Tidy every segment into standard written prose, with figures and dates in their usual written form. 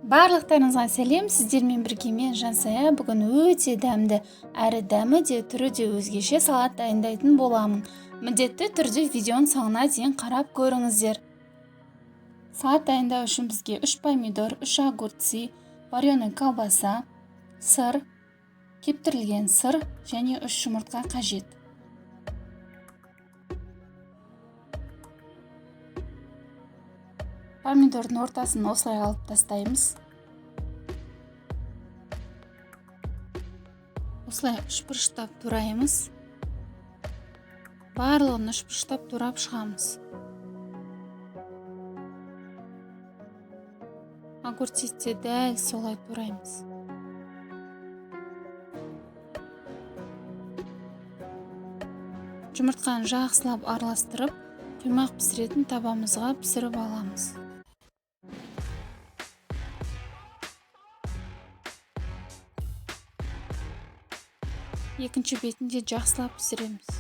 Барлықтарыңызға сәлем, сіздермен бірге мен Жансая. Бүгін өте дәмді, әрі дәмі де түрі де өзгеше салат дайындайтын боламын. Міндетті түрде видеоның соңына дейін қарап көріңіздер. Салат дайындау үшін бізге 3 помидор, 3 огурцы, вареный колбаса, сыр, кептірілген сыр және 3 жұмыртқа қажет. Помидордың ортасын осылай алып тастаймыз. Осылай үшбұрыштап тураймыз. Барлығын үшбұрыштап турап шығамыз. Огурцты дәл солай тураймыз. Жұмыртқаны жақсылап араластырып, құймақ пісіретін табамызға пісіріп аламыз. Екінші бетінде жақсылап пісіреміз.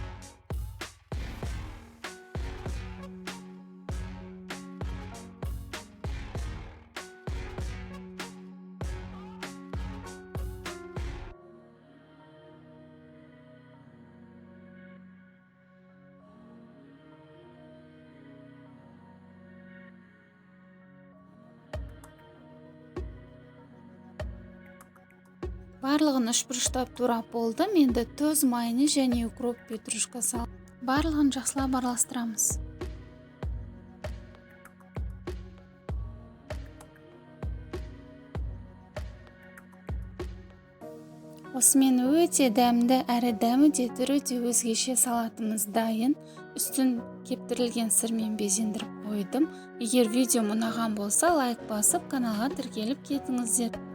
Барлығын үшбұрыштап турап болдым. Енді тұз, майонез және укроп, петрушка салып, барлығын жақсылап араластырамыз. Осымен өте дәмді, әрі дәмі де түрі де өзгеше салатымыз дайын. Үстін кептірілген сырмен безендіріп қойдым. Егер видео ұнаған болса, лайк басып, каналға тіркеліп кетіңіздер.